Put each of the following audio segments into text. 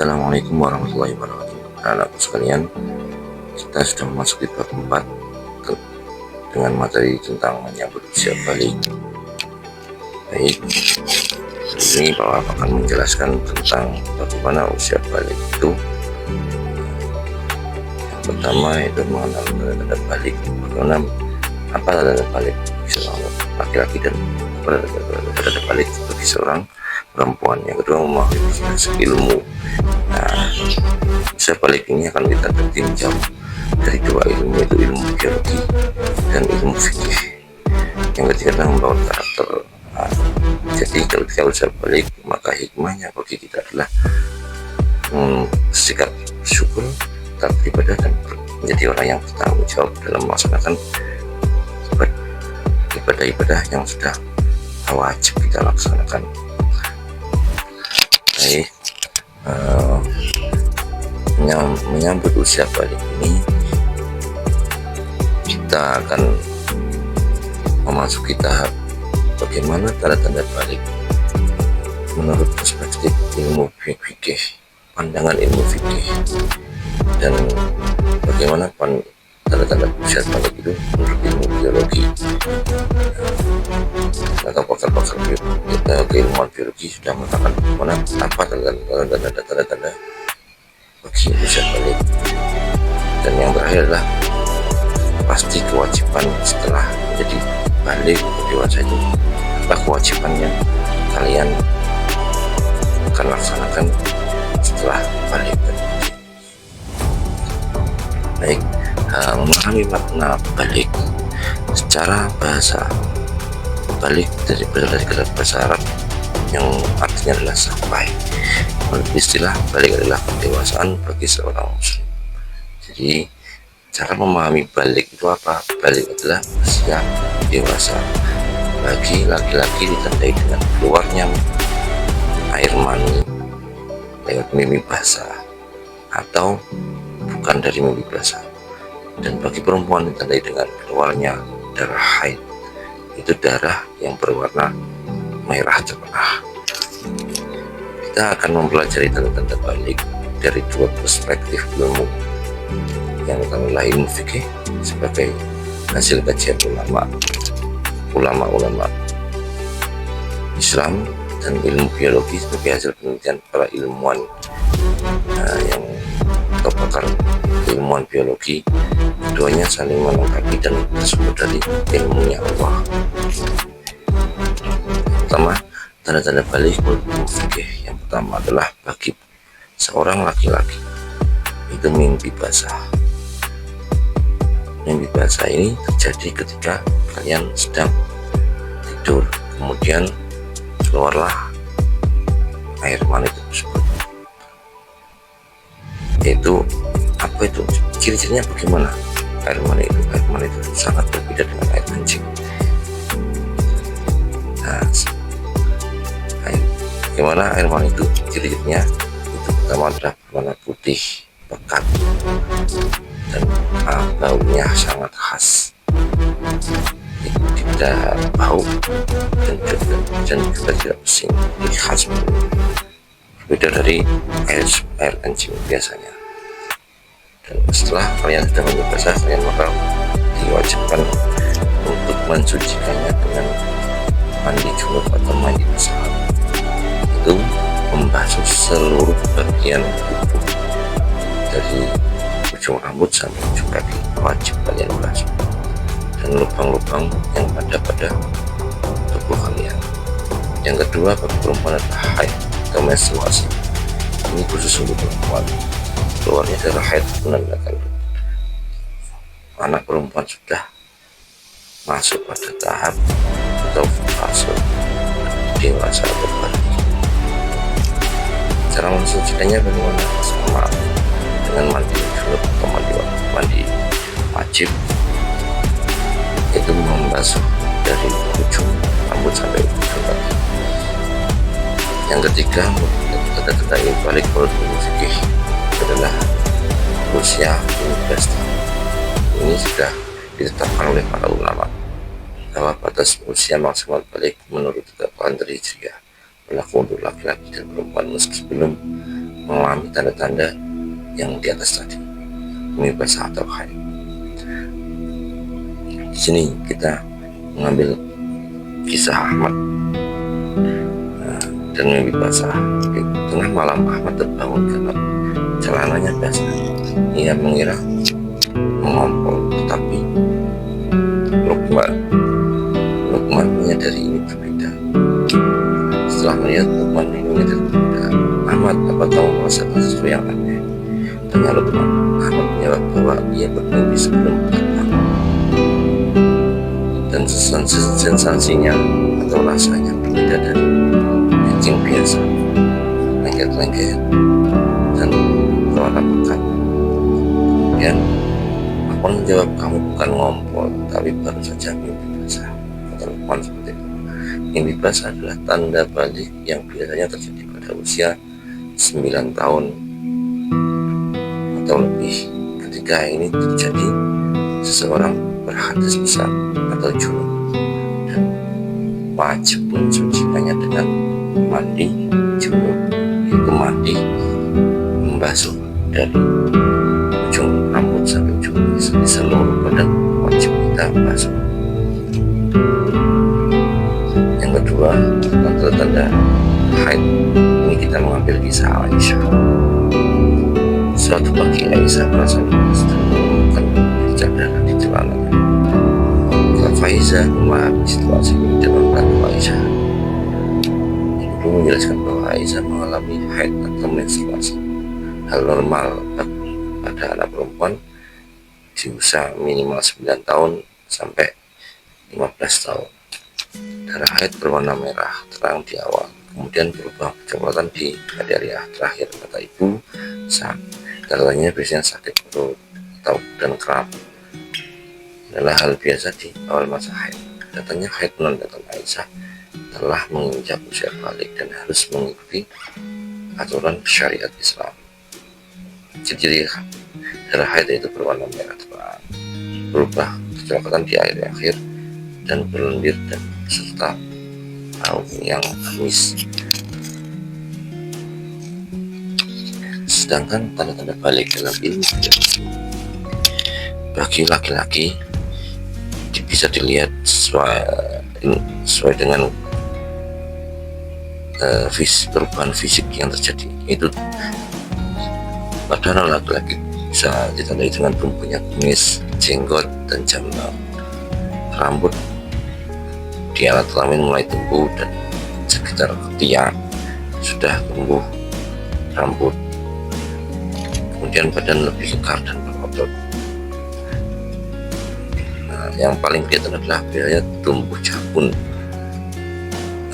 Assalamualaikum warahmatullahi wabarakatuh. Anak-anakku sekalian, kita sudah memasuki bab 4 dengan materi tentang menyambut usia balik. Baik, ini Bapak akan menjelaskan tentang bagaimana usia balik itu. Yang pertama itu mengenal tanda-tanda balik. Bagaimana apa tanda balik bagi seorang laki-laki dan tanda balik bagi seorang perempuan. Yang kedua, memahami ilmu. Nah, usia balik ini akan kita tinjau dari dua ilmu, yaitu ilmu biologi dan ilmu fikih. Yang ketiga adalah membawa karakter. Jadi ketika usia balik, maka hikmahnya bagi kita adalah sikap syukur, tetap ibadah, dan menjadi orang yang bertanggung jawab dalam melaksanakan ibadah-ibadah yang sudah wajib kita laksanakan. Baik, menyambut usia balik ini kita akan memasuki tahap bagaimana tanda-tanda balik menurut perspektif ilmu fikih, pandangan ilmu fikih, dan bagaimana tanda-tanda usia balik itu menurut ilmu biologi. Maka pakar-pakar keilmuan biologi sudah mengatakan bagaimana apa tanda-tanda bagi usia balik. Dan yang terakhir adalah pasti kewajiban setelah menjadi balik dewasa itu, apa kewajiban yang kalian akan laksanakan setelah balik. Baik, memahami makna balik secara bahasa. Balik berasal dari kata bahasa Arab yang artinya adalah sampai. Menurut istilah, balik adalah pendewasaan bagi seorang muslim. Jadi cara memahami balik itu apa? Balik adalah usia dewasa bagi laki-laki, ditandai dengan keluarnya air mani lewat mimpi basah atau bukan dari mimpi basah, dan bagi perempuan ditandai dengan keluarnya darah haid, itu darah yang berwarna merah cerah. Kita akan mempelajari tanda-tanda balik dari dua perspektif ilmu, yang adalah ilmu fikih sebagai hasil kajian ulama Islam, dan ilmu biologi sebagai hasil penelitian para ilmuwan yang atau pakar ilmuwan biologi. Keduanya saling melengkapi dan tersebut dari ilmunya Allah. Pertama, tanda-tanda balik menurut ilmu fikih. Yang pertama adalah bagi seorang laki-laki itu mimpi basah. Mimpi basah ini terjadi ketika kalian sedang tidur, kemudian keluarlah air mani tersebut. Yaitu apa itu? Ciri-cirinya bagaimana? Air mani itu sangat berbeda dengan air kencing. Nah, bagaimana air mani itu? Ciri-cirinya itu pertama adalah warna putih pekat dan baunya sangat khas, tidak bau dan juga tidak pesing, jadi khas, berbeda dari air kencing biasanya. Dan setelah kalian sudah mandi basah, kalian maka diwajibkan untuk mensucikannya dengan mandi junub atau mandi basah. Itu membasuh seluruh bagian tubuh dari ujung rambut sampai ujung kaki, wajib kalian basuh, dan lubang-lubang yang ada pada tubuh kalian. Yang kedua, bagi perempuan adalah haid atau menstruasi. Ini khusus untuk perempuan. Keluarnya darah haid menandakan anak perempuan sudah masuk pada tahap atau fase dewasa atau balik. Cara mensucikannya bagaimana? Sama dengan mandi junub atau mandi wajib, itu membasuh dari ujung rambut sampai ujung kaki. Yang ketiga, tanda-tanda ingin balik menurut ilmu fikih adalah usia 15 tahun. Ini sudah ditetapkan oleh para ulama bahwa batas usia maksimal balik menurut tetapkan dari Hijriah berlaku untuk laki-laki dan perempuan meski belum mengalami tanda-tanda yang di atas tadi, mimpi basah atau haid. Di sini kita mengambil kisah Ahmad dan mimpi basah. Di tengah malam Ahmad terbangun karena celananya basah. Ia mengira mengompol, tetapi Lukman menyadari ini berbeda. Setelah melihat Lukman ini menyadari berbeda, Ahmad, apa kamu merasakan sesuatu yang aneh? Tanya Lukman. Ahmad menjawab bahwa ia bermimpi sebelum terbangun, dan sensasinya atau rasanya berbeda dari kencing biasa, lengket-lengket dan berwarna pekat. Kemudian Lukman menjawab, kamu bukan ngompol, tapi baru saja mimpi basah. Kata Lukman seperti itu. Mimpi basah adalah tanda balik yang biasanya terjadi pada usia 9 tahun atau lebih. Ketika ini terjadi, seseorang berhadas besar atau junub dan wajib mensucikannya dengan mandi junub, yaitu mandi membasuh dari ujung rambut sampai ujung kumis, di seluruh badan wajib kita basuh. Yang kedua, tanda-tanda haid ini kita mengambil kisah Aisyah. Suatu pagi Aisyah merasa lemas dan menemukan bercak darah di celananya. Faiza memahami situasi ini dan membantu Aisyah. Ibu menjelaskan bahwa Aisyah mengalami haid atau menstruasi, hal normal pada anak perempuan di usia minimal 9 tahun sampai 15 tahun. Darah haid berwarna merah terang di awal, kemudian berubah kecoklatan di hari-hari terakhir. Kata ibu, saat darahnya biasanya sakit perut atau dan kram adalah hal biasa di awal masa haid. Datangnya haid menandakan Aisyah telah menginjak usia balik dan harus mengikuti aturan syariat Islam. Ciri darah haid itu berwarna merah terang, berubah kecoklatan di akhir dan berlendir dan serta bau yang amis. Sedangkan tanda-tanda balik dalam ilmu biologi bagi laki-laki bisa dilihat sesuai dengan perubahan fisik yang terjadi. Itu pada laki-laki bisa ditandai dengan tumbuhnya kumis, jenggot, dan jambang. Rambut di alat kelamin mulai tumbuh dan sekitar ketiak sudah tumbuh rambut. Kemudian badan lebih kekar dan berotot. Yang paling kelihatan adalah biasanya tumbuh jabun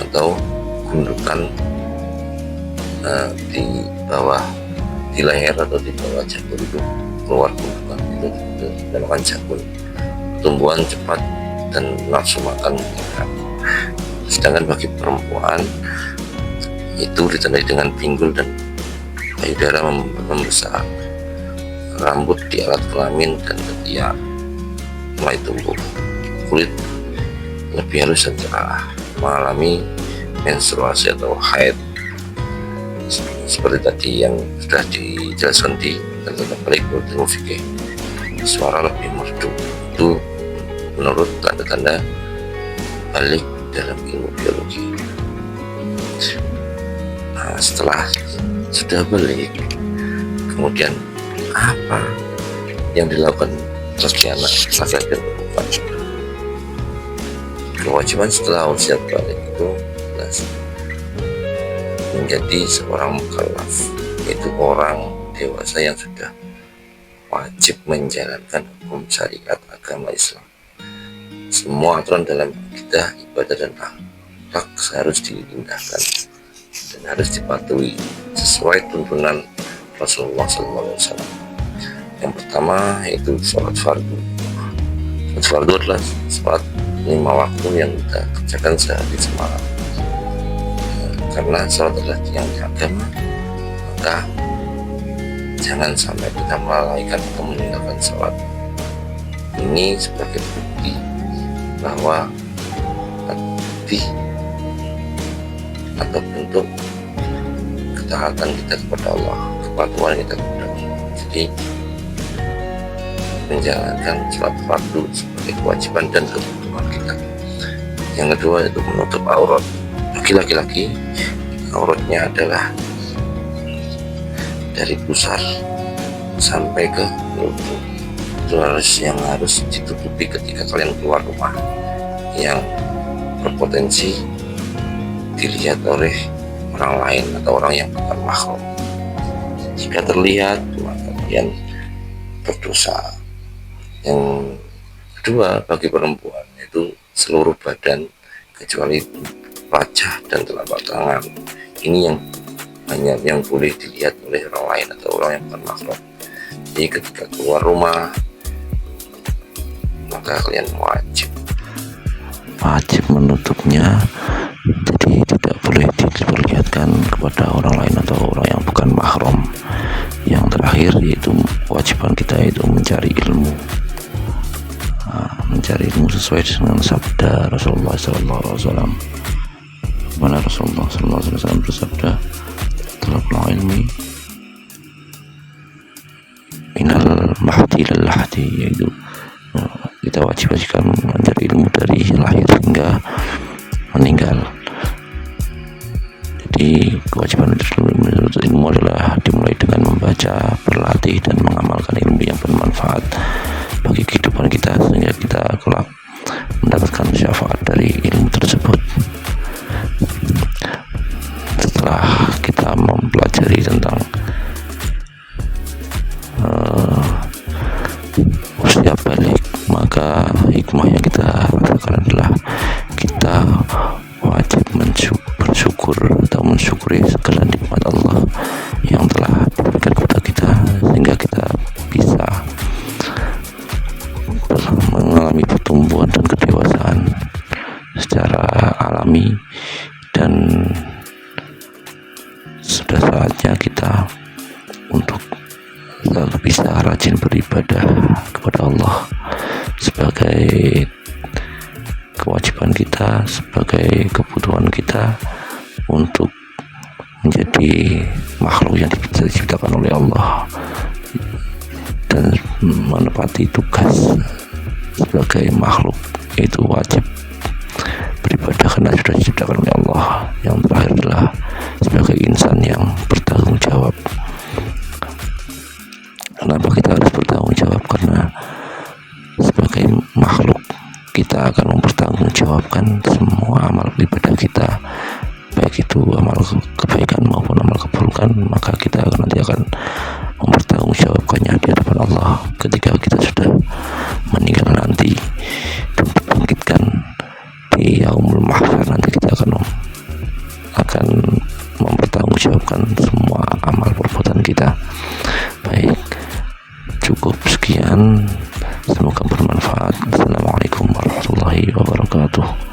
atau gundukan di bawah, di leher atau di bawah jabun itu keluar gundukan, itu dinamakan jabun. Tumbuhan cepat dan nafsu makan meningkat. Sedangkan bagi perempuan itu ditandai dengan pinggul dan payudara membesar, rambut di alat kelamin dan ketiak mulai tumbuh, kulit lebih halus dan cerah, mengalami menstruasi atau haid seperti tadi yang sudah dijelaskan di tanda balik ilmu fikih. Suara lebih merdu, itu menurut tanda-tanda balik dalam ilmu biologi. Nah, setelah sudah balik, kemudian apa yang dilakukan bagi anak laki-laki dan perempuan? Kewajiban setelah usia balik itu menjadi seorang mukallaf, yaitu orang dewasa yang sudah wajib menjalankan hukum syariat agama Islam. Semua aturan dalam akidah, ibadah, dan akhlak harus diindahkan dan harus dipatuhi sesuai tuntunan Rasulullah SAW. Yang pertama yaitu sholat fardu. Sholat fardu adalah sholat 5 waktu yang kita kerjakan sehari semalam. Karena sholat adalah tiang agama, maka jangan sampai kita melalaikan atau meninggalkan sholat. Ini sebagai bukti bahwa hati atau bentuk ketaatan kita kepada Allah, kepatuhan kita kepada Allah. Jadi menjalankan sholat fardu sebagai kewajiban dan kebutuhan kita. Yang kedua itu menutup aurat. Bagi laki-laki, auratnya adalah dari pusar sampai ke lutut. Itu yang harus ditutupi ketika kalian keluar rumah, yang berpotensi dilihat oleh orang lain atau orang yang bukan mahram. Jika terlihat, maka kalian berdosa. Yang kedua, bagi perempuan itu seluruh badan kecuali wajah dan telapak tangan. Ini yang hanya yang boleh dilihat oleh orang lain atau orang yang bukan mahram. Jadi ketika keluar rumah, maka kalian wajib menutupnya. Jadi tidak boleh diperlihatkan kepada orang lain atau orang yang bukan mahram. Yang terakhir yaitu kewajiban kita itu mencari ilmu. Mencari ilmu sesuai dengan sabda Rasulullah SAW. Mana Rasulullah SAW bersabda, "Talabul ilmi minal mahdi ilal lahdi," yaitu kita wajibkan mencari ilmu dari lahir hingga meninggal. Jadi kewajiban menuntut ilmu adalah dimulai dengan membaca, berlatih, dan mengamalkan ilmu yang bermanfaat bagi kehidupan kita sehingga kita kelak mendapatkan syafaat dari ilmu tersebut. Setelah kita mempelajari tentang usia balik, maka hikmah yang kita rasakan adalah kita wajib bersyukur atau mensyukuri segala nikmat Allah yang telah diberikan kepada kita sehingga kita bisa mengalami pertumbuhan dan kedewasaan secara alami, dan sudah saatnya kita untuk selalu bisa rajin beribadah kepada Allah sebagai kewajiban kita, sebagai kebutuhan kita untuk menjadi makhluk yang diciptakan oleh Allah dan menepati tugas sebagai makhluk. Itu wajib beribadah karena sudah diciptakan oleh Allah. Yang terakhir adalah sebagai insan yang bertanggung jawab. Kenapa kita harus bertanggung jawab? Karena sebagai makhluk kita akan mempertanggungjawabkan semua amal ibadah kita, baik itu amal kebaikan maupun amal keburukan. Maka kita nanti akan mempertanggungjawabkannya di hadapan Allah ketika kita sudah meninggal nanti dan dibangkitkan di yaumul mahsyar. Nanti kita akan mempertanggungjawabkan semua amal perbuatan kita. Baik, cukup sekian, semoga bermanfaat. Assalamualaikum warahmatullahi wabarakatuh.